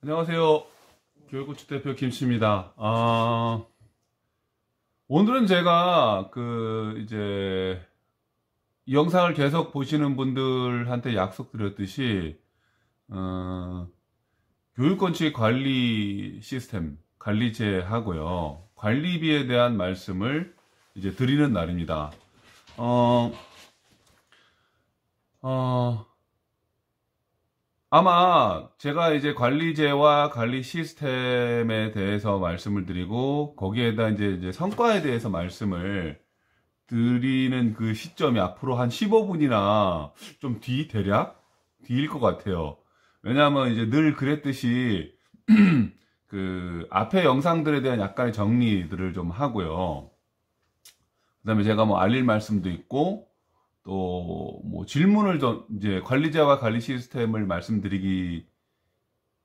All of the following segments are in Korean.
안녕하세요. 교육구축 대표 김씨입니다. 오늘은 제가 이 영상을 계속 보시는 분들한테 약속드렸듯이 교육건축 관리 시스템, 관리제 하고요. 관리비에 대한 말씀을 이제 드리는 날입니다. 아마 제가 이제 관리제와 관리 시스템에 대해서 말씀을 드리고 거기에다 이제 성과에 대해서 말씀을 드리는 그 시점이 앞으로 한 15분이나 좀 대략 뒤일 것 같아요. 왜냐하면 이제 늘 그랬듯이 그 앞에 영상들에 대한 약간의 정리들을 좀 하고요. 그 다음에 제가 뭐 알릴 말씀도 있고 또 뭐 질문을 좀 이제 관리자와 관리 시스템을 말씀드리기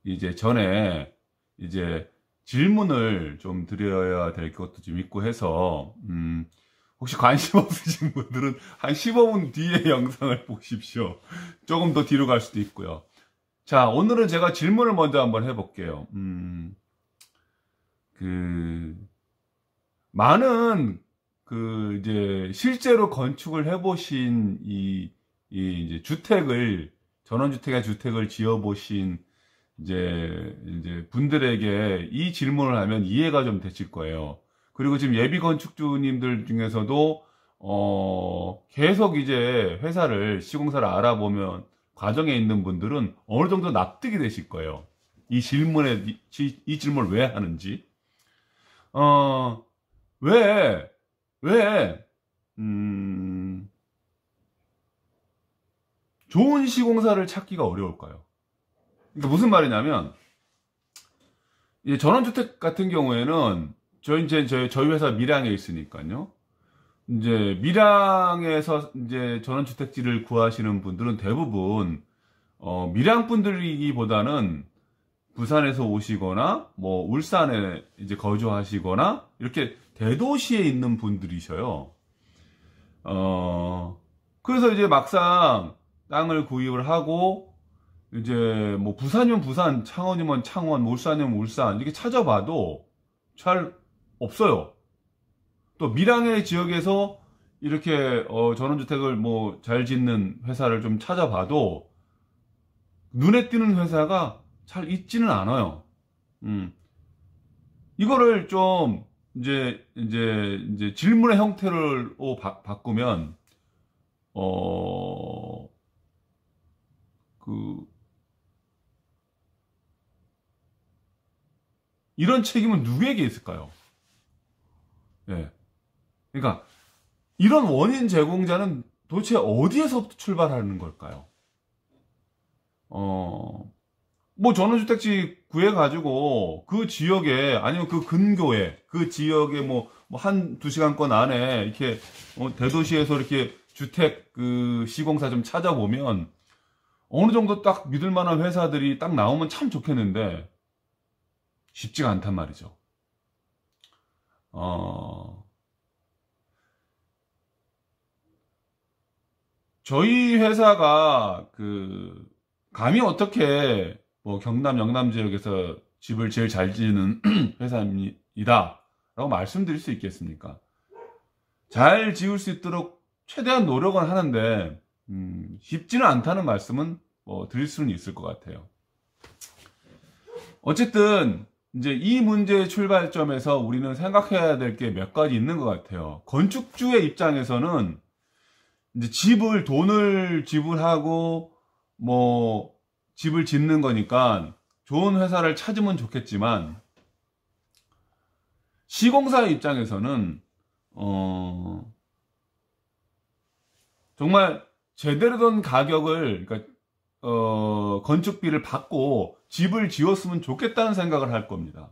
이제 전에 이제 질문을 좀 드려야 될 것도 좀 있고 해서 혹시 관심 없으신 분들은 한 15분 뒤에 영상을 보십시오. 조금 더 뒤로 갈 수도 있고요. 자, 오늘은 제가 질문을 먼저 한번 해볼게요. 많은 이제 실제로 건축을 해보신 이제 전원주택의 주택을 지어보신 이제 분들에게 이 질문을 하면 이해가 좀 되실 거예요. 그리고 지금 예비 건축주님들 중에서도 계속 이제 시공사를 알아보면 과정에 있는 분들은 어느 정도 납득이 되실 거예요. 이 질문을 왜 하는지. 왜 좋은 시공사를 찾기가 어려울까요? 그러니까 무슨 말이냐면, 이제 전원주택 같은 경우에는 저희 회사 밀양에 있으니까요. 이제 밀양에서 이제 전원주택지를 구하시는 분들은 대부분 밀양 분들이기보다는 부산에서 오시거나 뭐 울산에 이제 거주하시거나 이렇게 대도시에 있는 분들이셔요. 그래서 이제 막상 땅을 구입을 하고 이제 뭐 부산이면 부산, 창원이면 창원, 울산이면 울산 이렇게 찾아봐도 잘 없어요. 또 밀양의 지역에서 이렇게 전원주택을 뭐 잘 짓는 회사를 좀 찾아봐도 눈에 띄는 회사가 잘 있지는 않아요. 이거를 좀 이제 질문의 형태로 바꾸면 이런 책임은 누구에게 있을까요? 예. 그러니까 이런 원인 제공자는 도대체 어디에서부터 출발하는 걸까요? 뭐 전원주택지 구해가지고 그 지역에 아니면 그 근교에 그 지역에 뭐 한 두 시간권 안에 이렇게 대도시에서 이렇게 주택 시공사 좀 찾아보면 어느 정도 딱 믿을 만한 회사들이 딱 나오면 참 좋겠는데 쉽지가 않단 말이죠. 저희 회사가 감히 어떻게 뭐 경남 영남 지역에서 집을 제일 잘 지는 회사입니다 라고 말씀드릴 수 있겠습니까? 잘 지을 수 있도록 최대한 노력은 하는데 쉽지는 않다는 말씀은 뭐 드릴 수는 있을 것 같아요. 어쨌든 이제 이 문제의 출발점에서 우리는 생각해야 될 게 몇 가지 있는 것 같아요. 건축주의 입장에서는 이제 돈을 지불하고 뭐 집을 짓는 거니까 좋은 회사를 찾으면 좋겠지만 시공사의 입장에서는 정말 제대로 된 가격을 그러니까 건축비를 받고 집을 지었으면 좋겠다는 생각을 할 겁니다.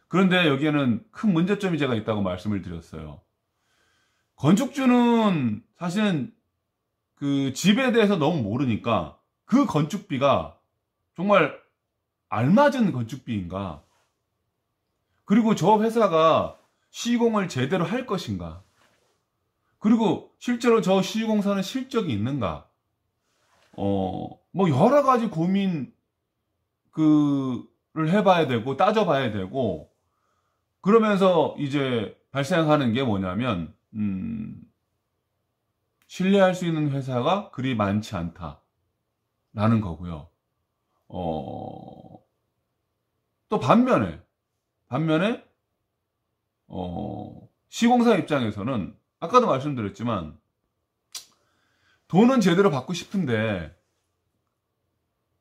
그런데 여기에는 큰 문제점이 제가 있다고 말씀을 드렸어요. 건축주는 사실은 그 집에 대해서 너무 모르니까 그 건축비가 정말 알맞은 건축비인가? 그리고 저 회사가 시공을 제대로 할 것인가? 그리고 실제로 저 시공사는 실적이 있는가? 뭐 여러 가지 고민 그를 해봐야 되고 따져봐야 되고 그러면서 이제 발생하는 게 뭐냐면 신뢰할 수 있는 회사가 그리 많지 않다라는 거고요. 또 반면에 시공사 입장에서는 아까도 말씀드렸지만 돈은 제대로 받고 싶은데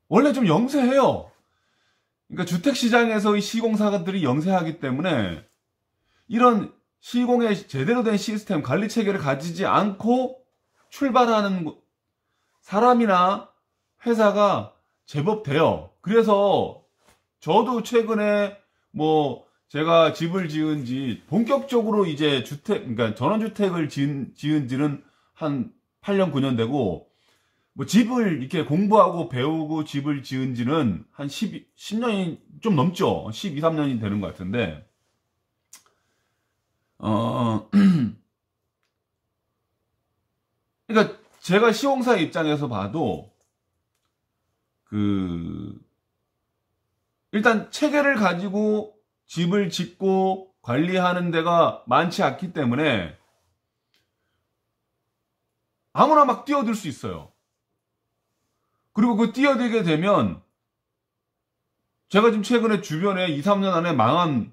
원래 좀 영세해요. 그러니까 주택시장에서 이 시공사들이 영세하기 때문에 이런 시공의 제대로 된 시스템, 관리 체계를 가지지 않고 출발하는 사람이나 회사가 제법 돼요. 그래서 저도 최근에 뭐 제가 집을 지은 지 본격적으로 이제 그러니까 전원주택을 지은 지는 한 8년, 9년 되고 뭐 집을 이렇게 공부하고 배우고 집을 지은 지는 한 10년이 좀 넘죠. 12, 13년이 되는 것 같은데, 그러니까 제가 시공사 입장에서 봐도, 일단 체계를 가지고 집을 짓고 관리하는 데가 많지 않기 때문에 아무나 막 뛰어들 수 있어요. 그리고 그 뛰어들게 되면 제가 지금 최근에 주변에 2, 3년 안에 망한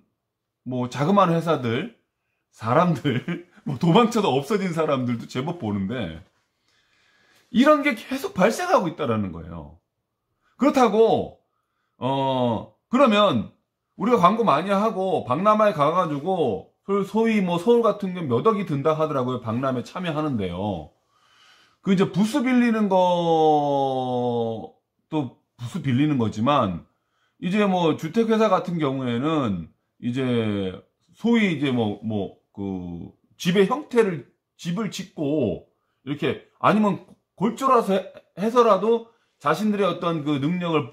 뭐 자그마한 회사들, 사람들, 뭐 도망쳐도 없어진 사람들도 제법 보는데 이런 게 계속 발생하고 있다라는 거예요. 그렇다고 그러면 우리가 광고 많이 하고 박람회에 가가지고 소위 뭐 서울 같은 경우 몇 억이 든다 하더라고요. 박람회 참여하는데요. 그 이제 부스 빌리는 것도 부스 빌리는 거지만 이제 뭐 주택회사 같은 경우에는 이제 소위 이제 그 집의 형태를 집을 짓고 이렇게 아니면 골조라서 해서라도 자신들의 어떤 그 능력을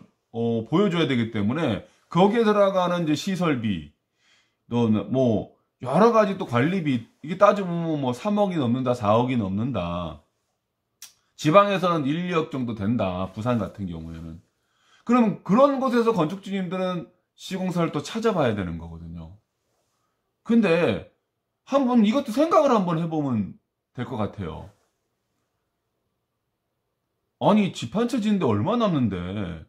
보여줘야 되기 때문에 거기에 들어가는 이제 시설비 또 뭐 여러 가지 또 관리비 이게 따지면 뭐 3억이 넘는다 4억이 넘는다. 지방에서는 1, 2억 정도 된다. 부산 같은 경우에는. 그러면 그런 곳에서 건축주님들은 시공사를 또 찾아봐야 되는 거거든요. 근데 한번 이것도 생각을 한번 해보면 될 것 같아요. 아니 집 한 채 짓는데 얼마 남는데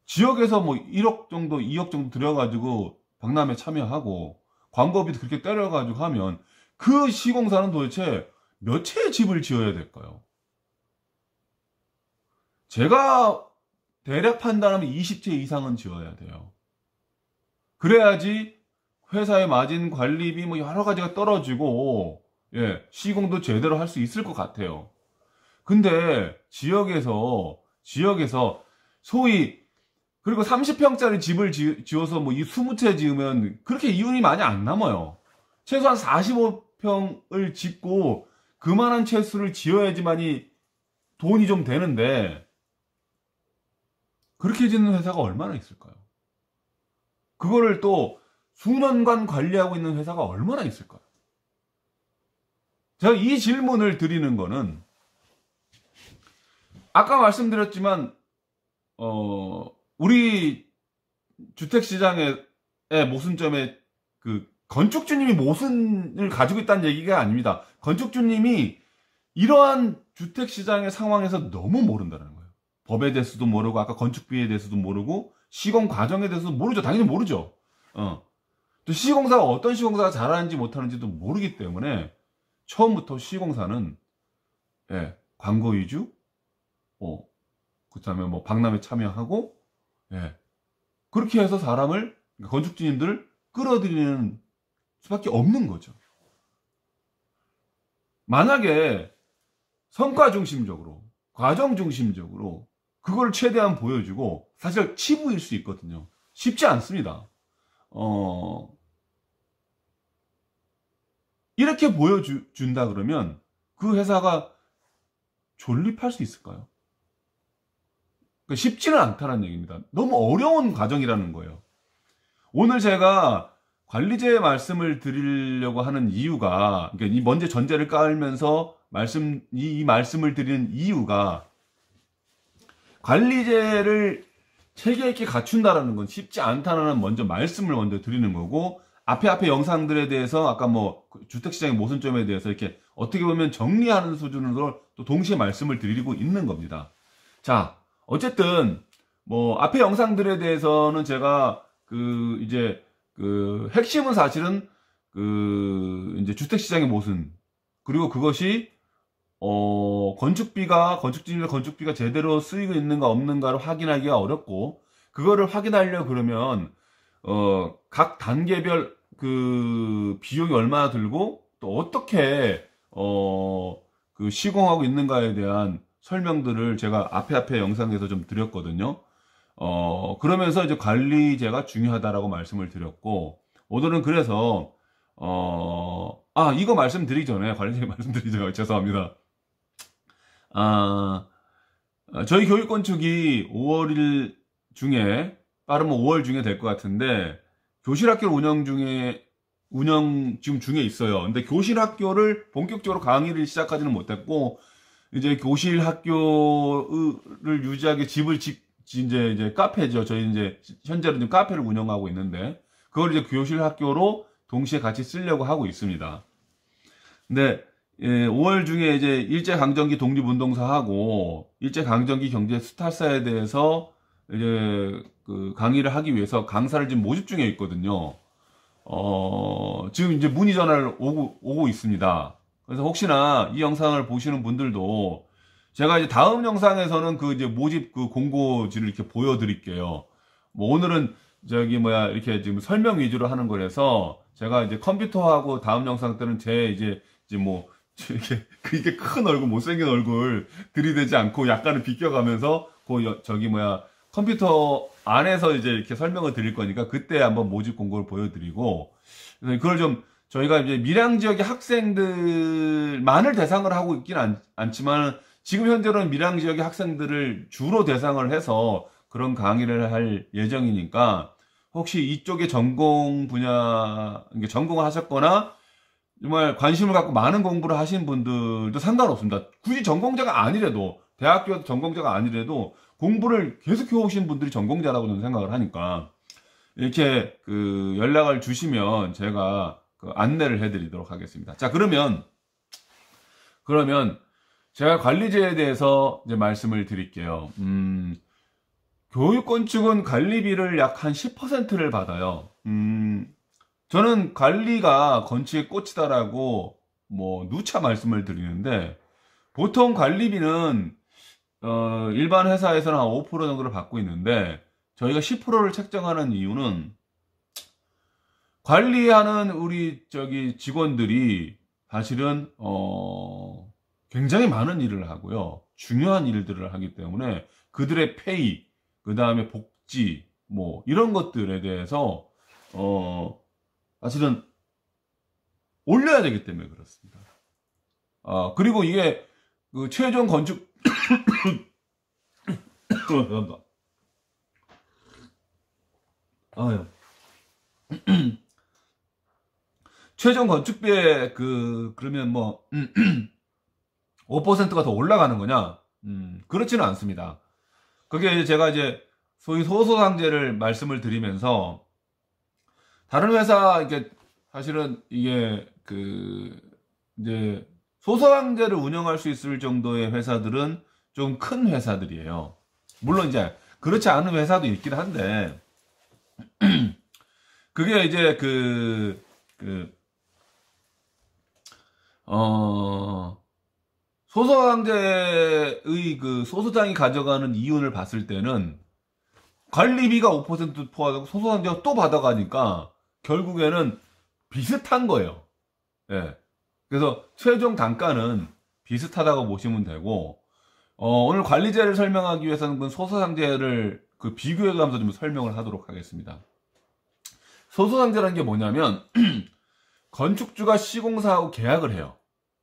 지역에서 뭐 1억 정도 2억 정도 들여가지고 박람회 참여하고 광고비도 그렇게 때려가지고 하면 그 시공사는 도대체 몇 채의 집을 지어야 될까요? 제가 대략 판단하면 20채 이상은 지어야 돼요. 그래야지 회사의 마진 관리비 뭐 여러 가지가 떨어지고 시공도 제대로 할 수 있을 것 같아요. 근데 지역에서 소위 그리고 30평짜리 집을 지어서 뭐 이 20채 지으면 그렇게 이윤이 많이 안 남아요. 최소한 45평을 짓고 그만한 채수를 지어야지만이 돈이 좀 되는데 그렇게 짓는 회사가 얼마나 있을까요? 그거를 또 수년간 관리하고 있는 회사가 얼마나 있을까요? 제가 이 질문을 드리는 거는 아까 말씀드렸지만 우리 주택시장의 모순점에 그 건축주님이 모순을 가지고 있다는 얘기가 아닙니다. 건축주님이 이러한 주택시장의 상황에서 너무 모른다는 거예요. 법에 대해서도 모르고 아까 건축비에 대해서도 모르고 시공 과정에 대해서도 모르죠. 당연히 모르죠. 또 시공사가 어떤 시공사가 잘하는지 못하는지도 모르기 때문에 처음부터 시공사는 광고 위주 그다음에 뭐 박람회 참여하고 그렇게 해서 사람을 건축주님들을 끌어들이는 수밖에 없는 거죠. 만약에 성과 중심적으로 과정 중심적으로 그걸 최대한 보여주고 사실 치부일 수 있거든요. 쉽지 않습니다. 이렇게 보여준다 그러면 그 회사가 존립할 수 있을까요? 쉽지는 않다는 얘기입니다. 너무 어려운 과정이라는 거예요. 오늘 제가 관리제의 말씀을 드리려고 하는 이유가, 그러니까 이 먼저 전제를 깔면서 이 말씀을 드리는 이유가 관리제를 체계 있게 갖춘다라는 건 쉽지 않다는 먼저 말씀을 먼저 드리는 거고, 앞에 영상들에 대해서 아까 뭐 주택시장의 모순점에 대해서 이렇게 어떻게 보면 정리하는 수준으로 또 동시에 말씀을 드리고 있는 겁니다. 자, 어쨌든 뭐 앞에 영상들에 대해서는 제가 이제 핵심은 사실은 이제 주택시장의 모순, 그리고 그것이 건축비가 제대로 쓰이고 있는가 없는가를 확인하기가 어렵고, 그거를 확인하려 그러면 각 단계별 비용이 얼마나 들고 또 어떻게 시공하고 있는가에 대한 설명들을 제가 앞에 영상에서 좀 드렸거든요. 그러면서 이제 관리제가 중요하다라고 말씀을 드렸고, 오늘은 그래서 이거 말씀드리기 전에 관리제 말씀드리기 전에 죄송합니다. 저희 교육건축이 5월 중에, 빠르면 5월 중에 될 것 같은데, 교실학교 운영 지금 중에 있어요. 근데 교실학교를 본격적으로 강의를 시작하지는 못했고, 이제 교실학교를 유지하기 이제 카페죠. 저희 이제 현재는 지금 카페를 운영하고 있는데, 그걸 이제 교실학교로 동시에 같이 쓰려고 하고 있습니다. 근데 5월 중에 이제 일제강점기 독립운동사하고 일제강점기 경제 스타사에 대해서 이제 강의를 하기 위해서 강사를 지금 모집 중에 있거든요. 지금 이제 문의 전화를 오고 있습니다. 그래서 혹시나 이 영상을 보시는 분들도 제가 이제 다음 영상에서는 이제 모집 공고지를 이렇게 보여드릴게요. 뭐 오늘은 이렇게 지금 설명 위주로 하는 거라서 제가 이제 컴퓨터하고 다음 영상 때는 이제 뭐 이렇게 큰 얼굴, 못생긴 얼굴 들이대지 않고 약간은 비껴가면서 컴퓨터 안에서 이제 이렇게 설명을 드릴 거니까 그때 한번 모집 공고를 보여드리고, 그걸 좀 저희가 이제 밀양 지역의 학생들만을 대상을 하고 있긴 않지만 지금 현재로는 밀양 지역의 학생들을 주로 대상을 해서 그런 강의를 할 예정이니까, 혹시 이쪽에 전공 분야, 전공을 하셨거나 정말 관심을 갖고 많은 공부를 하신 분들도 상관없습니다. 굳이 전공자가 아니래도, 대학교 전공자가 아니래도 공부를 계속 해오신 분들이 전공자라고 저는 생각을 하니까, 이렇게 연락을 주시면 제가 안내를 해드리도록 하겠습니다. 자, 그러면 제가 관리제에 대해서 이제 말씀을 드릴게요. 교육건축은 관리비를 약 한 10%를 받아요. 저는 관리가 건축의 꽃이다라고 누차 말씀을 드리는데, 보통 관리비는 일반 회사에서는 한 5% 정도를 받고 있는데, 저희가 10%를 책정하는 이유는 관리하는 우리 직원들이 사실은 굉장히 많은 일을 하고요, 중요한 일들을 하기 때문에 그들의 페이, 그 다음에 복지 이런 것들에 대해서 사실은 올려야 되기 때문에 그렇습니다. 그리고 이게 최종 건축 최종 건축비에 그러면 5%가 더 올라가는 거냐? 그렇지는 않습니다. 그게 제가 이제 소위 소소상제를 말씀을 드리면서, 다른 회사 사실은 이게 이제 소소상제를 운영할 수 있을 정도의 회사들은 좀 큰 회사들이에요. 물론 이제 그렇지 않은 회사도 있긴 한데, 그게 이제 소소상제의 소소장이 가져가는 이윤을 봤을 때는 관리비가 5% 포함하고 소소상제가 또 받아가니까 결국에는 비슷한 거예요. 예. 그래서 최종 단가는 비슷하다고 보시면 되고, 오늘 관리제를 설명하기 위해서는 소소상제를 비교해가면서 좀 설명을 하도록 하겠습니다. 소소상제라는 게 뭐냐면, 건축주가 시공사하고 계약을 해요.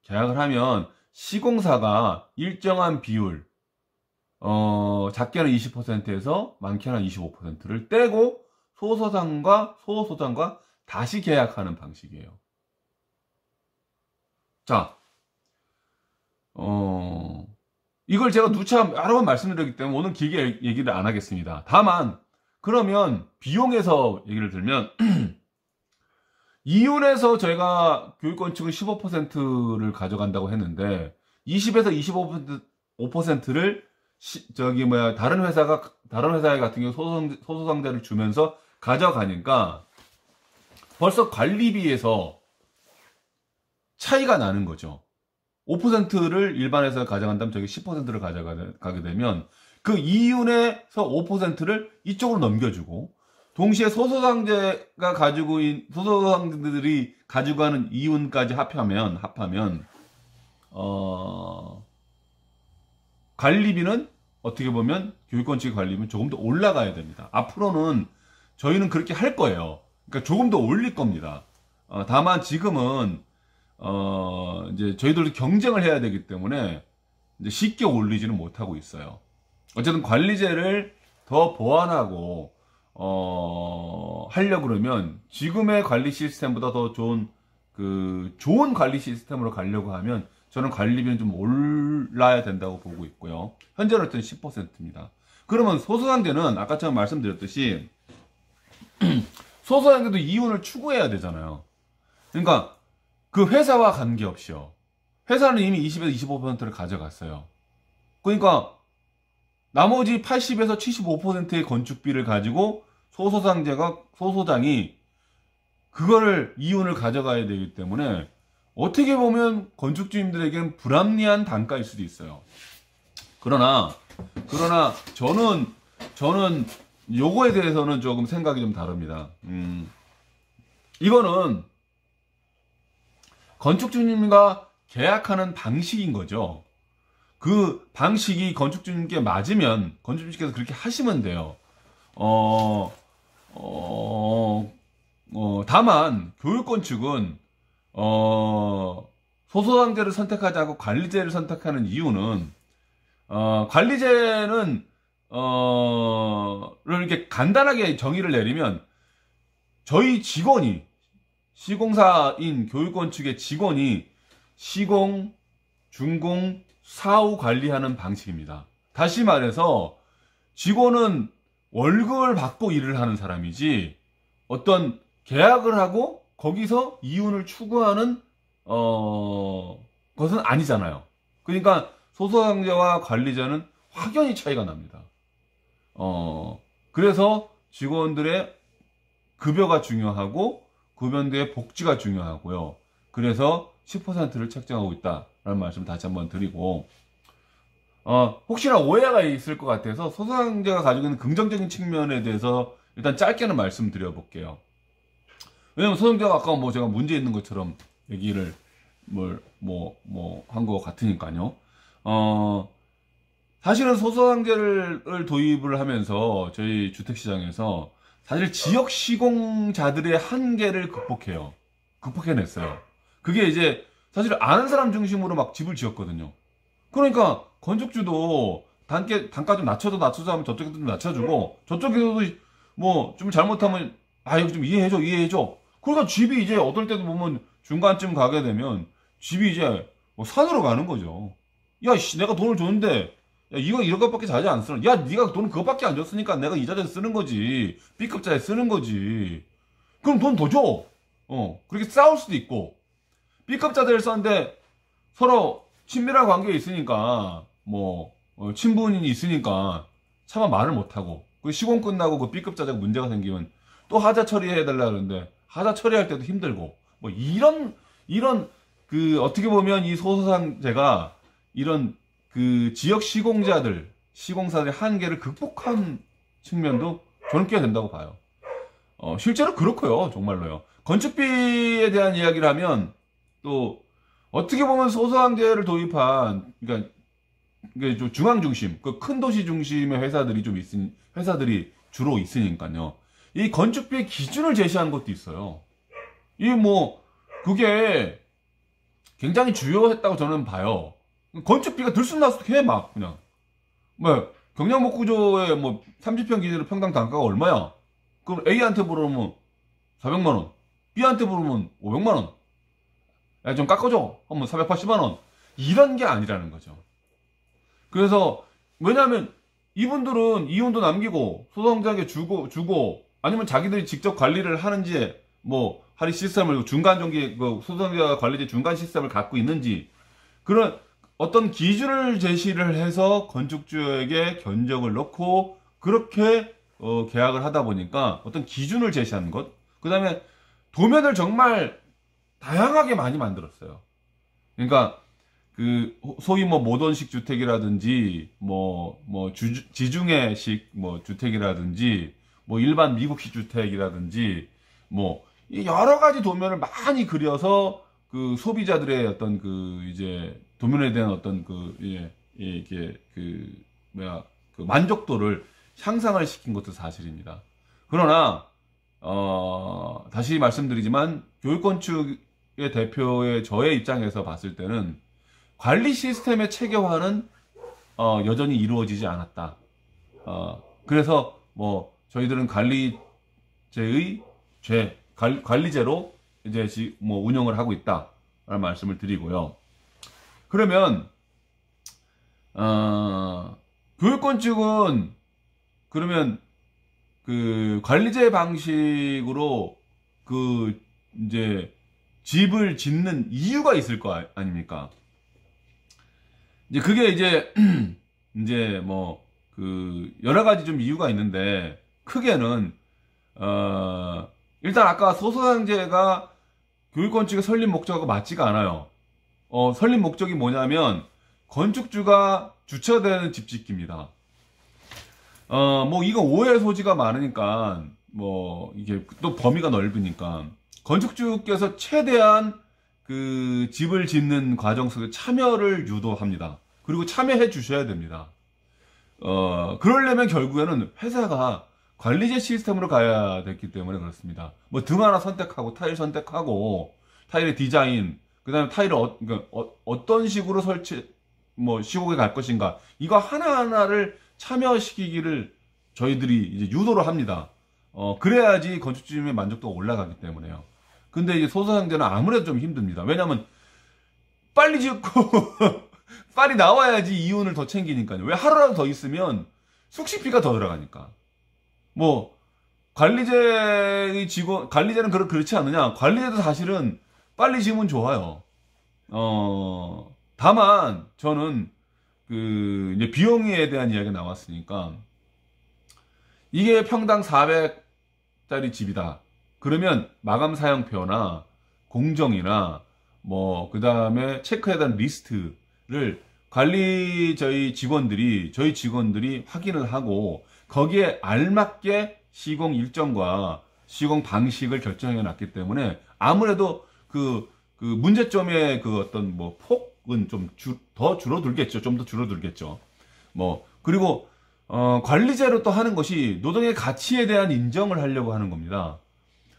계약을 하면 시공사가 일정한 비율, 작게는 20%에서 많게는 25%를 떼고 소소장과 다시 계약하는 방식이에요. 자, 이걸 제가 누차 여러 번 말씀드렸기 때문에 오늘 길게 얘기를 안 하겠습니다. 다만 그러면 비용에서 얘기를 들면 이윤에서 저희가 교육건축은 15%를 가져간다고 했는데 20에서 25%를 다른 회사에 같은 경우 소소상자를 주면서 가져가니까 벌써 관리비에서 차이가 나는 거죠. 5%를 일반 회사가 가져간다면 저기 10%를 가져가게 되면 그 이윤에서 5%를 이쪽으로 넘겨주고 동시에 소소상자들이 가지고 가는 이윤까지 합하면 관리비는 어떻게 보면 교육건축의 관리비는 조금 더 올라가야 됩니다. 앞으로는 저희는 그렇게 할 거예요. 그러니까 조금 더 올릴 겁니다. 다만 지금은 이제 저희들도 경쟁을 해야 되기 때문에 이제 쉽게 올리지는 못하고 있어요. 어쨌든 관리제를 더 보완하고 하려고 그러면 지금의 관리 시스템보다 더 좋은 관리 시스템으로 가려고 하면 저는 관리비는 좀 올라야 된다고 보고 있고요. 현재는 10%입니다. 그러면 소소상자는 아까처럼 말씀드렸듯이 소소상자도 이윤을 추구해야 되잖아요. 그러니까 그 회사와 관계없이요. 회사는 이미 20에서 25%를 가져갔어요. 그러니까 나머지 80에서 75%의 건축비를 가지고 소소장이 그거를 이윤을 가져가야 되기 때문에 어떻게 보면 건축주님들에게는 불합리한 단가일 수도 있어요. 그러나 저는 요거에 대해서는 조금 생각이 좀 다릅니다. 이거는 건축주님과 계약하는 방식인 거죠. 그 방식이 건축주님께 맞으면 건축주님께서 그렇게 하시면 돼요. 다만 교육건축은 소소상자를 선택하지 않고 관리제를 선택하는 이유는 관리제는 이렇게 간단하게 정의를 내리면 저희 직원이 시공사인 교육건축의 직원이 시공, 준공, 사후 관리하는 방식입니다. 다시 말해서 직원은 월급을 받고 일을 하는 사람이지 어떤 계약을 하고 거기서 이윤을 추구하는 것은 아니잖아요. 그러니까 소소상자와 관리자는 확연히 차이가 납니다. 그래서 직원들의 급여가 중요하고 급여의 복지가 중요하고요. 그래서 10%를 책정하고 있다라는 말씀 다시 한번 드리고 혹시나 오해가 있을 것 같아서 소소상자가 가지고 있는 긍정적인 측면에 대해서 일단 짧게는 말씀드려 왜냐면 소소상자가 아까 제가 문제 있는 것처럼 얘기를 한 것 같으니까요. 사실은 소소상자를 도입을 하면서 저희 주택시장에서 사실 지역 시공자들의 한계를 극복해냈어요. 그게 이제 사실 아는 사람 중심으로 막 집을 지었거든요. 그러니까 건축주도 단가 좀 낮춰서 하면 저쪽에도 좀 낮춰주고 저쪽에서도 좀 잘못하면 이거 좀 이해해줘. 그러니까 집이 이제 어떨 때도 보면 중간쯤 가게 되면 집이 이제 산으로 가는 거죠. 야, 내가 돈을 줬는데 야, 이거 이것밖에 자재 안 쓰는. 야, 네가 돈 그것밖에 안 줬으니까 내가 이 자재 쓰는 거지. B급 자재 쓰는 거지. 그럼 돈 더 줘. 그렇게 싸울 수도 있고. B급 자재를 썼는데 서로 친밀한 관계에 있으니까 친분이 있으니까 차마 말을 못 하고 그 시공 끝나고 그 B급 자재가 문제가 생기면 또 하자 처리해 달라 그러는데 하자 처리할 때도 힘들고 이런 어떻게 보면 이 소소상자가 이런 그 지역 시공사들의 한계를 극복한 측면도 저는 꽤 된다고 봐요. 실제로 그렇고요. 정말로요. 건축비에 대한 이야기를 하면 또 어떻게 보면 소소상자를 도입한 그러니까 좀 중앙 중심, 그 큰 도시 중심의 회사들이 주로 있으니까요. 이 건축비의 기준을 제시한 것도 있어요. 그게 굉장히 주요했다고 저는 봐요. 건축비가 들쑥날쑥 해, 그냥. 경량목구조의 30평 기준으로 평당 단가가 얼마야? 그럼 A한테 물어보면 400만원, B한테 물어보면 500만원. 야, 좀 깎아줘. 하면 480만원. 이런 게 아니라는 거죠. 그래서 왜냐하면 이분들은 이윤도 남기고 소송자에게 주고 아니면 자기들이 직접 관리를 하는지 뭐 할인 시스템을 중간 정기 그 소송자 관리제 중간 시스템을 갖고 있는지 그런 어떤 기준을 제시를 해서 건축주에게 견적을 넣고 그렇게 계약을 하다 보니까 어떤 기준을 제시하는 것. 그 다음에 도면을 정말 다양하게 많이 만들었어요. 그러니까 그 소위 뭐 모던식 주택이라든지 지중해식 뭐 주택이라든지 뭐 일반 미국식 주택이라든지 뭐 여러 가지 도면을 많이 그려서 그 소비자들의 어떤 그 이제 도면에 대한 어떤 이게 그 만족도를 향상을 시킨 것도 사실입니다. 그러나 다시 말씀드리지만 교육건축의 대표의 저의 입장에서 봤을 때는 관리 시스템의 체계화는 여전히 이루어지지 않았다. 그래서 뭐 저희들은 관리제로 이제 뭐 운영을 하고 있다라는 말씀을 드리고요. 그러면 교육건축은 그러면 그 관리제 방식으로 그 이제 집을 짓는 이유가 있을 거 아닙니까? 이제 그게 이제 뭐 그 여러 가지 좀 이유가 있는데 크게는 일단 아까 소소상제가 교육건축의 설립 목적하고 맞지가 않아요. 설립 목적이 뭐냐면 건축주가 주체되는 집 짓기입니다. 뭐 이거 오해 소지가 많으니까 뭐 이게 또 범위가 넓으니까 건축주께서 최대한 그 집을 짓는 과정 속에 참여를 유도합니다. 그리고 참여해 주셔야 됩니다. 그러려면 결국에는 회사가 관리제 시스템으로 가야 됐기 때문에 그렇습니다. 뭐 등 하나 선택하고 타일 선택하고 타일의 디자인, 그 다음에 타일을 어떤 식으로 시공에 갈 것인가 이거 하나하나를 참여시키기를 저희들이 이제 유도를 합니다. 그래야지 건축주님의 만족도가 올라가기 때문에요. 근데 이제 소소상제는 아무래도 좀 힘듭니다. 왜냐면 빨리 짓고 빨리 나와야지 이윤을 더 챙기니까요. 왜 하루라도 더 있으면 숙식비가 더 들어가니까. 뭐 관리제의 관리제는 그렇지 않느냐? 관리제도 사실은 빨리 지으면 좋아요. 다만 저는 그 이제 비용에 대한 이야기가 나왔으니까 이게 평당 400짜리 집이다. 그러면 마감 사용표나 공정이나 뭐 그다음에 체크해야 되는 리스트를 저희 직원들이 확인을 하고 거기에 알맞게 시공 일정과 시공 방식을 결정해 놨기 때문에 아무래도 그 문제점의 그 어떤 뭐 폭은 좀 더 줄어들겠죠. 좀 더 줄어들겠죠. 뭐 그리고 관리제로 또 하는 것이 노동의 가치에 대한 인정을 하려고 하는 겁니다.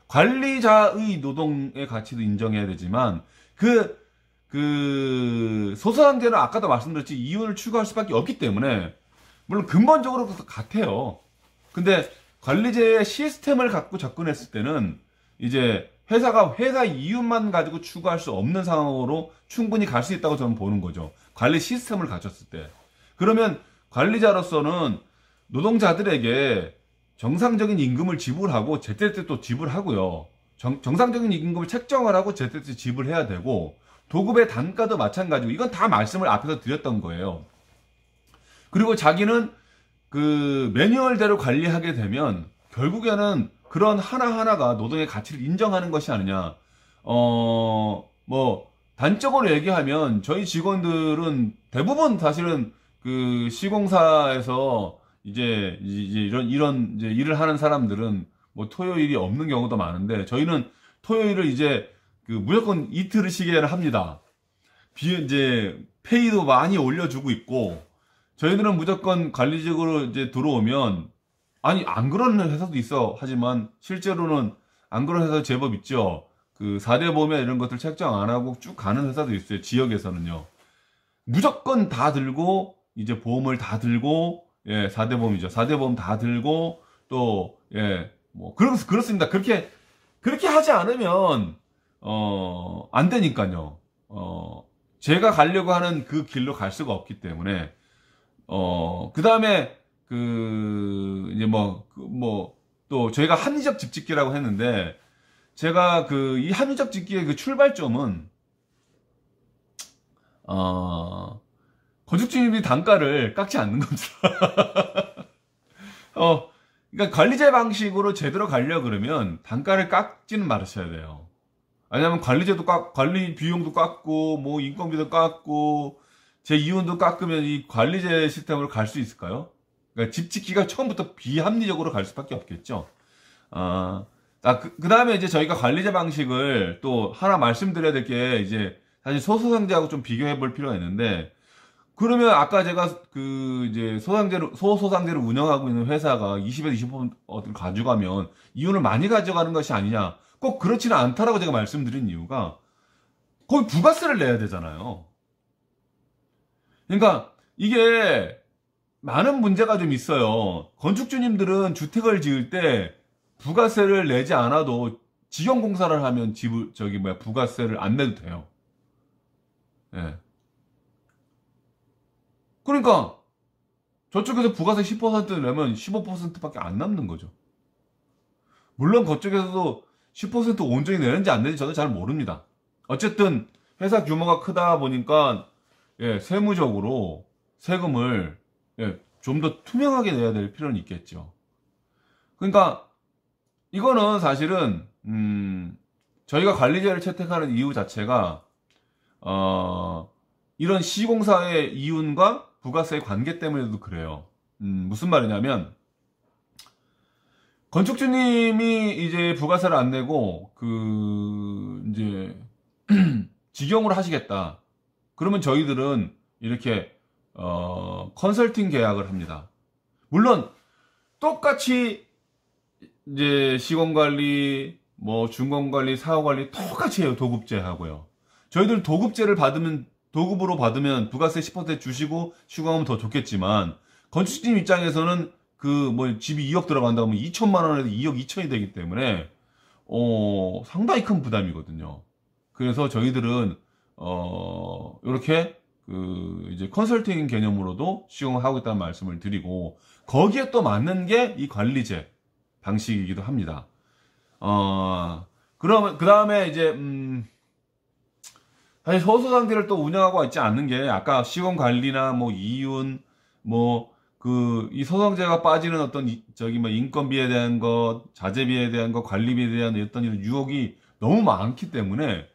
관리자의 노동의 가치도 인정해야 되지만 그 소소상제는 아까도 말씀드렸지 이윤을 추구할 수밖에 없기 때문에 물론 근본적으로 같아요. 근데 관리제의 시스템을 갖고 접근했을 때는 이제 회사가 회사 이윤만 가지고 추구할 수 없는 상황으로 충분히 갈 수 있다고 저는 보는 거죠. 관리 시스템을 갖췄을 때. 그러면 관리자로서는 노동자들에게 정상적인 임금을 지불하고 제때제때 또 지불하고요. 정상적인 임금을 책정을 하고 제때제때 지불해야 되고 도급의 단가도 마찬가지고 이건 다 말씀을 앞에서 드렸던 거예요. 그리고 자기는 그 매뉴얼대로 관리하게 되면 결국에는 그런 하나하나가 노동의 가치를 인정하는 것이 아니냐. 뭐 단적으로 얘기하면 저희 직원들은 대부분 사실은 그 시공사에서 이제 이런 이제 일을 하는 사람들은 뭐 토요일이 없는 경우도 많은데 저희는 토요일을 이제 그 무조건 이틀을 쉬게 합니다. 이제 페이도 많이 올려주고 있고 저희들은 무조건 관리직으로 이제 들어오면 아니 안 그러는 회사도 있어. 하지만 실제로는 안 그런 회사도 제법 있죠. 그 4대 보험이나 이런 것들 책정 안 하고 쭉 가는 회사도 있어요. 지역에서는요. 무조건 다 들고 이제 보험을 다 들고 4대 보험이죠. 4대 보험 다 들고 또 뭐 그렇습니다. 그렇게 하지 않으면 안 되니까요. 제가 가려고 하는 그 길로 갈 수가 없기 때문에 그 다음에, 이제 또 저희가 합리적 집짓기라고 했는데, 제가 이 합리적 집기의 그 출발점은, 건축주님이 단가를 깎지 않는 겁니다. 그러니까 관리제 방식으로 제대로 가려고 그러면 단가를 깎지는 말으셔야 돼요. 왜냐면 관리 비용도 깎고, 뭐 인건비도 깎고, 제 이윤도 깎으면 이 관리제 시스템으로 갈 수 있을까요? 그러니까 집 짓기가 처음부터 비합리적으로 갈 수밖에 없겠죠. 그 다음에 이제 저희가 관리제 방식을 또 하나 말씀드려야 될 게 이제 사실 소소상제하고 좀 비교해 볼 필요가 있는데, 그러면 아까 제가 이제 소소상제를 운영하고 있는 회사가 20에서 25%를 가져가면 이윤을 많이 가져가는 것이 아니냐. 꼭 그렇지는 않다라고 제가 말씀드린 이유가 거기 부가세를 내야 되잖아요. 그러니까 이게 많은 문제가 좀 있어요. 건축주님들은 주택을 지을 때 부가세를 내지 않아도 직영공사를 하면 부가세를 안 내도 돼요. 예. 그러니까 저쪽에서 부가세 10% 내면 15%밖에 안 남는 거죠. 물론 그쪽에서도 10% 온전히 내는지 안 내는지 저는 잘 모릅니다. 어쨌든 회사 규모가 크다 보니까 세무적으로 세금을 좀 더 투명하게 내야 될 필요는 있겠죠. 그러니까 이거는 사실은 저희가 관리제를 채택하는 이유 자체가 이런 시공사의 이윤과 부가세의 관계 때문에도 그래요. 무슨 말이냐면, 건축주님이 이제 부가세를 안 내고, 이제, 직영으로 하시겠다. 그러면 저희들은 이렇게, 컨설팅 계약을 합니다. 물론, 똑같이, 이제, 시공관리, 준공관리, 사후관리 똑같이 해요. 도급제 하고요. 저희들 도급으로 받으면 부가세 10% 주시고 시공하면 더 좋겠지만, 건축주님 입장에서는 집이 2억 들어간다고 하면 2천만 원에도 2억 2천이 되기 때문에 상당히 큰 부담이거든요. 그래서 저희들은 이렇게 이제 컨설팅 개념으로도 시공을 하고 있다는 말씀을 드리고, 거기에 또 맞는 게 이 관리제 방식이기도 합니다. 그러면 그 다음에 이제 사실 소소상제를 또 운영하고 있지 않는 게, 아까 시공관리나 이윤, 이 소소상제가 빠지는 어떤 인건비에 대한 것, 자재비에 대한 것, 관리비에 대한 어떤 이런 유혹이 너무 많기 때문에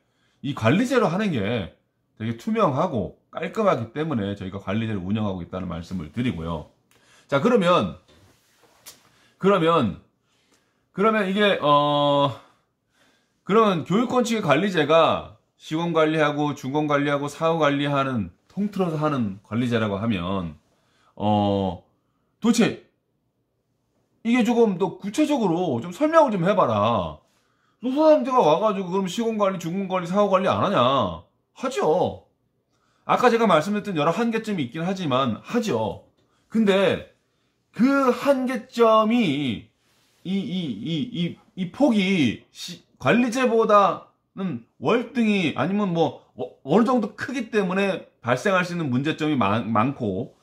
이 관리제로 하는 게 되게 투명하고 깔끔하기 때문에 저희가 관리제를 운영하고 있다는 말씀을 드리고요. 자, 그러면 이게 그러면 교육건축의 관리제가 시공관리하고 준공관리하고 사후관리하는, 통틀어서 하는 관리제라고 하면 도대체 이게 조금 더 구체적으로 좀 설명을 좀 해봐라. 소소상제가 와가지고 그럼 시공관리, 준공관리, 사후관리 안 하냐? 하죠. 아까 제가 말씀드렸던 여러 한계점이 있긴 하지만 하죠. 근데 그 한계점이 이 폭이 관리제보다는 월등히, 아니면 어느 정도 크기 때문에 발생할 수 있는 문제점이 많고,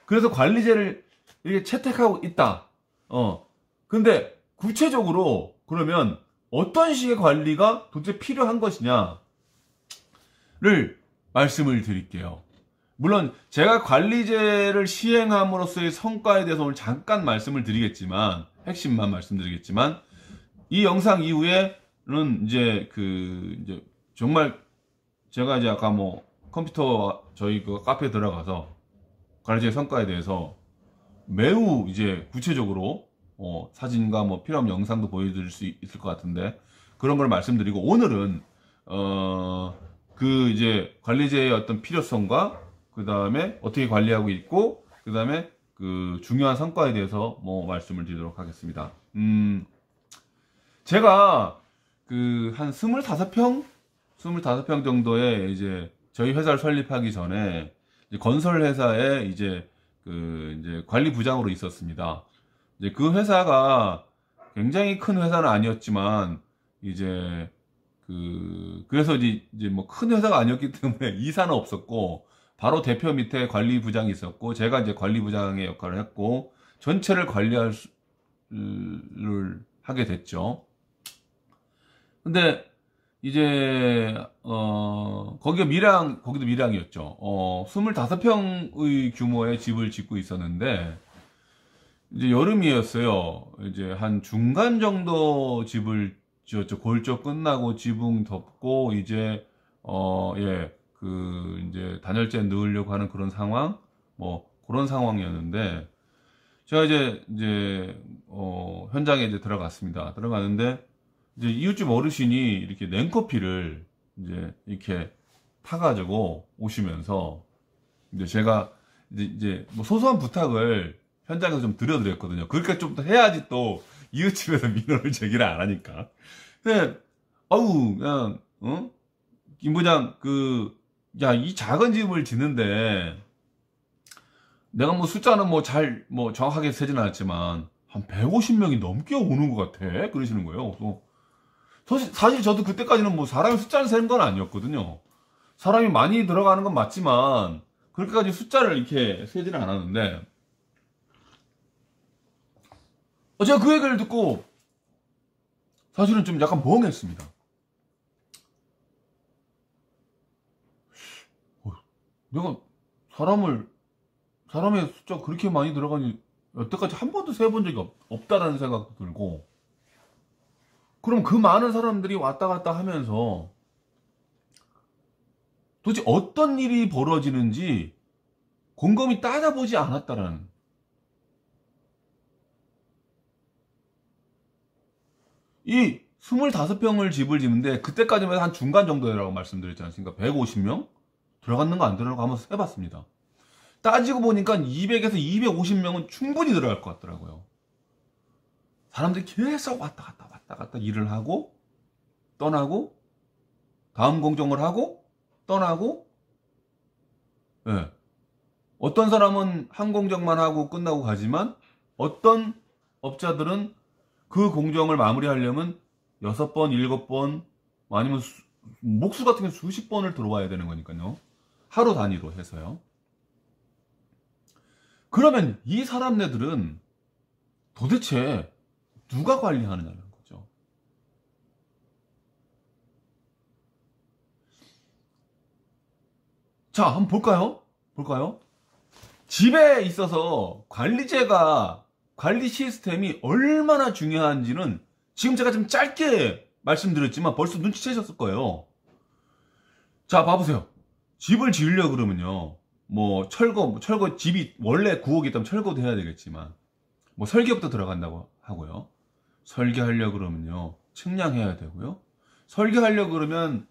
그래서 관리제를 이렇게 채택하고 있다. 근데 구체적으로 그러면 어떤 식의 관리가 도대체 필요한 것이냐를 말씀을 드릴게요. 물론 제가 관리제를 시행함으로써의 성과에 대해서 오늘 잠깐 말씀을 드리겠지만, 핵심만 말씀드리겠지만, 이 영상 이후에는 이제 정말 제가 이제 아까 컴퓨터 저희 카페에 들어가서 관리제 성과에 대해서 매우 이제 구체적으로 사진과 필요한 영상도 보여드릴 수 있을 것 같은데, 그런 걸 말씀드리고, 오늘은 이제 관리제의 어떤 필요성과 그 다음에 어떻게 관리하고 있고, 그 다음에 중요한 성과에 대해서 말씀을 드리도록 하겠습니다. 제가 한 25평 정도의 이제 저희 회사를 설립하기 전에 건설 회사에 이제 관리 부장으로 있었습니다. 이제 그 회사가 굉장히 큰 회사는 아니었지만, 그래서 이제 큰 회사가 아니었기 때문에 이사는 없었고 바로 대표 밑에 관리부장이 있었고, 제가 이제 관리부장의 역할을 했고, 전체를 관리할 하게 됐죠. 근데 이제 거기도 밀양이었죠. 25평의 규모의 집을 짓고 있었는데, 이제 여름이었어요. 이제 한 중간 정도 집을 지었죠. 골조 끝나고 지붕 덮고 이제 이제 단열재 넣으려고 하는 그런 상황, 뭐 그런 상황이었는데, 제가 이제 현장에 이제 들어갔습니다. 들어가는데 이제 이웃집 어르신이 이렇게 냉커피를 이제 이렇게 타가지고 오시면서, 이제 제가 이제 뭐 소소한 부탁을 현장에서 좀 드려드렸거든요. 그러니까 좀 더 해야지 또 이웃집에서 민원을 제기를 안 하니까. 근데 아우 그냥 김 부장 이 작은 집을 짓는데 내가 뭐 숫자는 뭐 정확하게 세진 않았지만 한 150명이 넘게 오는 것 같아 그러시는 거예요. 사실 저도 그때까지는 뭐 사람의 숫자를 세는 건 아니었거든요. 사람이 많이 들어가는 건 맞지만 그렇게까지 숫자를 이렇게 세지는 않았는데, 제가 그 얘기를 듣고 사실은 좀 약간 멍했습니다. 내가 사람의 숫자가 그렇게 많이 들어가니 여태까지 한 번도 세본 적이 없다라는 생각도 들고, 그럼 그 많은 사람들이 왔다 갔다 하면서 도대체 어떤 일이 벌어지는지 곰곰이 따져보지 않았다라는. 이 25평을 집을 짓는데 그때까지만 한 중간 정도라고 말씀드렸지 않습니까? 150명? 들어갔는 거 안 들어가고 한번 해봤습니다. 따지고 보니까 200에서 250명은 충분히 들어갈 것 같더라고요. 사람들이 계속 왔다 갔다 일을 하고 떠나고 다음 공정을 하고 떠나고, 예. 어떤 사람은 한 공정만 하고 끝나고 가지만 어떤 업자들은 그 공정을 마무리하려면 6번, 7번, 아니면 목수 같은 경우 수십 번을 들어와야 되는 거니까요. 하루 단위로 해서요. 그러면 이 사람네들은 도대체 누가 관리하느냐는 거죠. 자, 한번 볼까요? 집에 있어서 관리 시스템이 얼마나 중요한지는 지금 제가 좀 짧게 말씀드렸지만 벌써 눈치채셨을 거예요. 자, 봐보세요. 집을 지으려고 그러면요, 뭐 철거 집이 원래 구옥이 있다면 철거도 해야 되겠지만 뭐 설계부터 들어간다고 하고요. 설계하려고 그러면요 측량해야 되고요. 설계하려고 그러면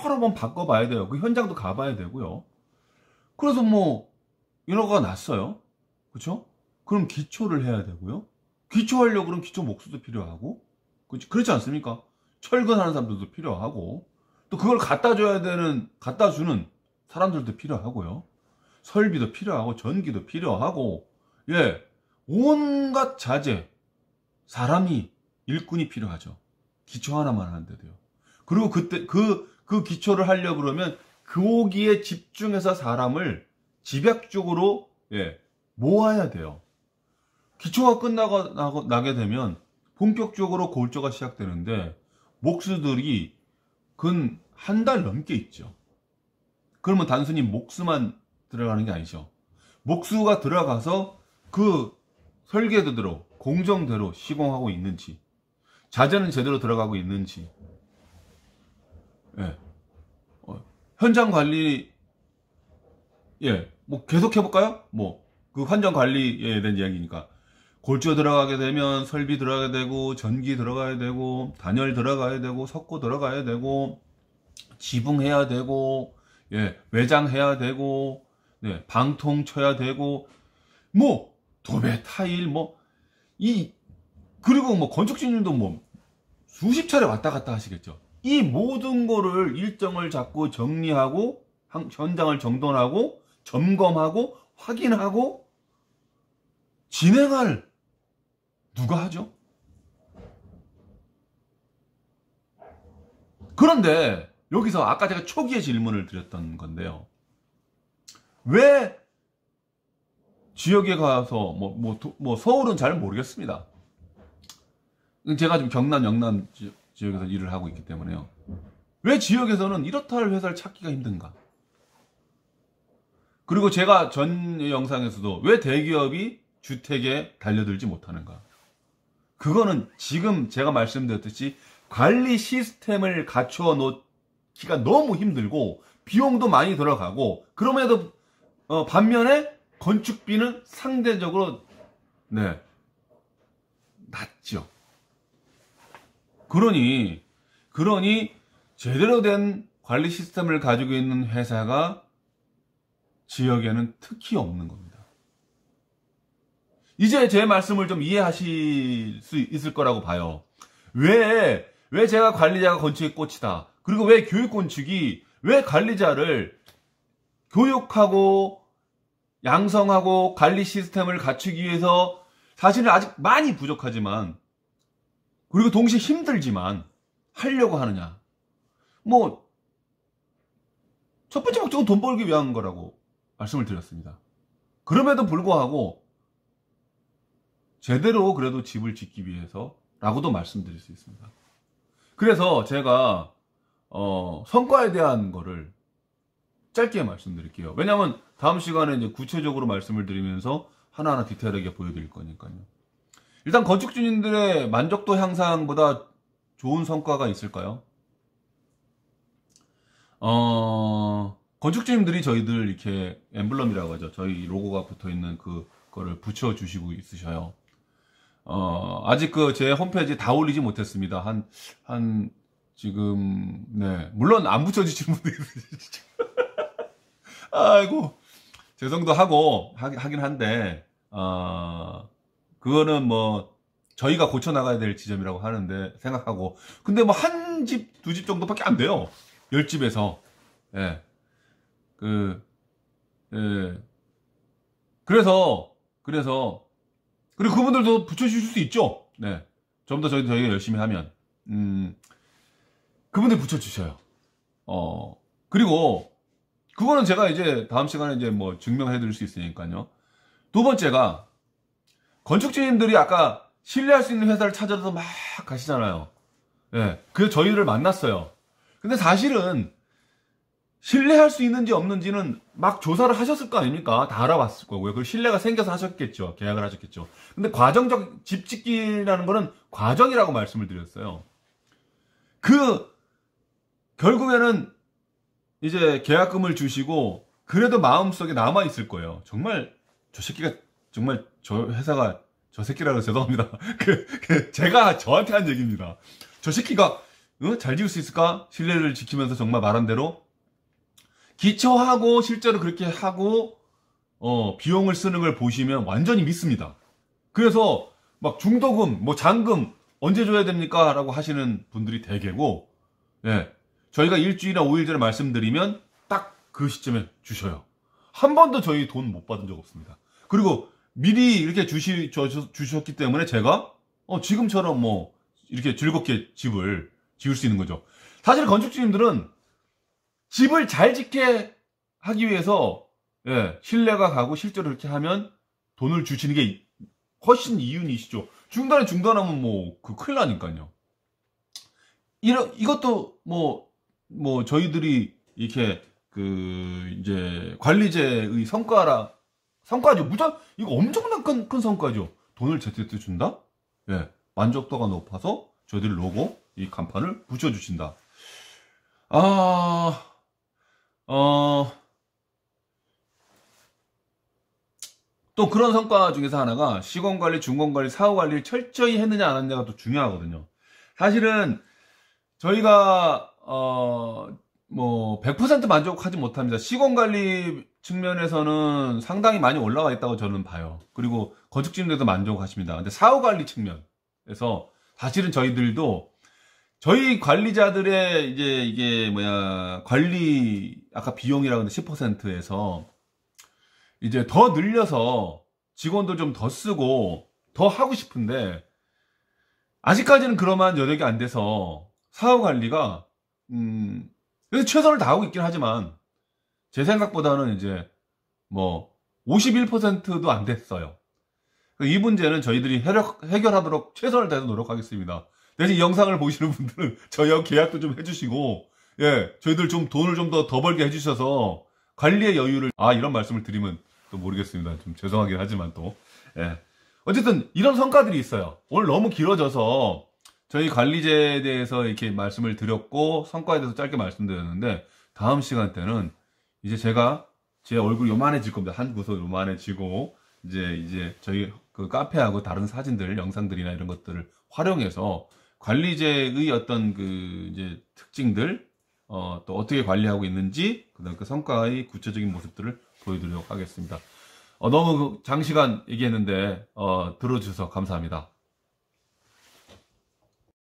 여러 번 바꿔봐야 돼요. 그 현장도 가봐야 되고요. 그래서 뭐 인허가가 났어요. 그렇죠? 그럼 기초를 해야 되고요. 기초하려고 그러면 기초 목수도 필요하고, 그렇지 않습니까? 철근하는 사람들도 필요하고, 또 그걸 갖다 주는 사람들도 필요하고요. 설비도 필요하고, 전기도 필요하고, 온갖 자재, 일꾼이 필요하죠. 기초 하나만 하는데도요. 그리고 그때 그 기초를 하려고 그러면 거기에 집중해서 사람을 집약적으로 모아야 돼요. 기초가 나게 되면 본격적으로 골조가 시작되는데 목수들이 근 한 달 넘게 있죠. 그러면 단순히 목수만 들어가는 게 아니죠. 목수가 들어가서 그 설계대로 공정대로 시공하고 있는지, 자재는 제대로 들어가고 있는지, 현장 관리, 뭐 계속 해볼까요? 그 환경 관리에 대한 이야기니까. 골조 들어가게 되면 설비 들어가야 되고, 전기 들어가야 되고, 단열 들어가야 되고, 석고 들어가야 되고, 지붕해야 되고, 외장해야 되고, 방통 쳐야 되고, 도배, 타일, 그리고 건축주님도 수십 차례 왔다 갔다 하시겠죠. 이 모든 거를 일정을 잡고 정리하고, 현장을 정돈하고, 점검하고, 확인하고, 진행할 누가 하죠? 그런데 여기서 아까 제가 초기에 질문을 드렸던 건데요. 왜 지역에 가서 서울은 잘 모르겠습니다. 제가 지금 경남, 영남 지역에서 일을 하고 있기 때문에요. 왜 지역에서는 이렇다 할 회사를 찾기가 힘든가? 그리고 제가 전 영상에서도 왜 대기업이 주택에 달려들지 못하는가? 그거는 지금 제가 말씀드렸듯이 관리 시스템을 갖춰 놓기가 너무 힘들고 비용도 많이 들어가고, 그럼에도 반면에 건축비는 상대적으로 낮죠. 그러니 제대로 된 관리 시스템을 가지고 있는 회사가 지역에는 특히 없는 겁니다. 이제 제 말씀을 좀 이해하실 수 있을 거라고 봐요. 왜 제가 관리자가 건축의 꽃이다. 그리고 왜 교육건축이 왜 관리자를 교육하고 양성하고 관리 시스템을 갖추기 위해서 사실은 아직 많이 부족하지만, 그리고 동시에 힘들지만 하려고 하느냐. 첫 번째 목적은 돈 벌기 위한 거라고 말씀을 드렸습니다. 그럼에도 불구하고 제대로 그래도 집을 짓기 위해서라고도 말씀드릴 수 있습니다. 그래서 제가 성과에 대한 거를 짧게 말씀드릴게요. 왜냐하면 다음 시간에 이제 구체적으로 말씀을 드리면서 하나하나 디테일하게 보여드릴 거니까요. 일단 건축주님들의 만족도 향상보다 좋은 성과가 있을까요? 건축주님들이 저희들 이렇게 엠블럼이라고 하죠. 저희 로고가 붙어있는 그거를 붙여주시고 있으셔요. 아직 제 홈페이지 다 올리지 못했습니다. 지금, 물론 안 붙여주시는 분도 있으시죠. 아이고, 죄송도 하긴 한데, 그거는 저희가 고쳐나가야 될 지점이라고 생각하고. 근데 한 집, 두 집 정도밖에 안 돼요. 10집에서. 그래서, 그리고 그분들도 붙여주실 수 있죠. 좀 더 저희가 열심히 하면. 그분들 붙여주셔요. 그리고, 그거는 제가 이제 다음 시간에 이제 증명해 드릴 수 있으니까요. 두 번째가, 건축주님들이 아까 신뢰할 수 있는 회사를 찾아서 막 가시잖아요. 그래서 저희를 만났어요. 근데 사실은 신뢰할 수 있는지 없는지는 막 조사를 하셨을 거 아닙니까? 다 알아봤을 거고요. 그리고 신뢰가 생겨서 하셨겠죠. 계약을 하셨겠죠. 근데 과정적 집 짓기라는 거는 과정이라고 말씀을 드렸어요. 결국에는 이제 계약금을 주시고 그래도 마음속에 남아있을 거예요. 정말 저 새끼가 정말 저 회사가 저 새끼라고 해서 죄송합니다. 제가 저한테 한 얘기입니다. 저 새끼가 잘 지을 수 있을까? 신뢰를 지키면서 정말 말한 대로 기초하고 실제로 그렇게 하고 비용을 쓰는 걸 보시면 완전히 믿습니다. 그래서 막 중도금, 잔금 언제 줘야 됩니까? 라고 하시는 분들이 대개고, 저희가 일주일이나 5일 전에 말씀드리면 딱 그 시점에 주셔요. 한 번도 저희 돈 못 받은 적 없습니다. 그리고 미리 이렇게 주셨기 때문에 제가 지금처럼 이렇게 즐겁게 집을 지을 수 있는 거죠. 사실 건축주님들은 집을 잘 짓게 하기 위해서 신뢰가 가고 실제로 이렇게 하면 돈을 주시는 게 훨씬 이윤이시죠. 중단하면 큰일 나니까요. 이것도 저희들이 이렇게 이제 관리제의 성과죠. 이거 엄청난 큰 성과죠. 돈을 제때때 준다? 만족도가 높아서 저희들 로고, 이 간판을 붙여주신다. 또 그런 성과 중에서 하나가 시공관리, 중공관리, 사후관리를 철저히 했느냐 안 했느냐가 또 중요하거든요. 사실은 저희가 100% 만족하지 못합니다. 시공관리 측면에서는 상당히 많이 올라와 있다고 저는 봐요. 그리고 건축주님들도 만족하십니다. 근데 사후관리 측면에서 사실은 저희들도 저희 관리자들의 이제 관리 아까 비용이라고 했는데 10%에서 이제 더 늘려서 직원도 좀 더 쓰고 더 하고 싶은데 아직까지는 그러한 여력이 안 돼서 사후관리가 그래서 최선을 다하고 있긴 하지만 제 생각보다는 이제 뭐 51%도 안 됐어요. 이 문제는 저희들이 해결하도록 최선을 다해서 노력하겠습니다. 대신 이 영상을 보시는 분들은 저희하고 계약도 좀 해주시고, 예, 저희들 좀 돈을 좀 더 벌게 해주셔서 관리의 여유를, 이런 말씀을 드리면 또 모르겠습니다. 좀 죄송하긴 하지만 또, 예. 어쨌든 이런 성과들이 있어요. 오늘 너무 길어져서 저희 관리제에 대해서 이렇게 말씀을 드렸고, 성과에 대해서 짧게 말씀드렸는데, 다음 시간 때는 이제 제가 제 얼굴이 요만해질 겁니다. 한 구석 요만해지고, 이제 저희 그 카페하고 다른 사진들, 영상들이나 이런 것들을 활용해서 관리제의 어떤 그 이제 특징들, 또 어떻게 관리하고 있는지, 그다음 그 성과의 구체적인 모습들을 보여드리도록 하겠습니다. 너무 장시간 얘기했는데, 들어주셔서 감사합니다.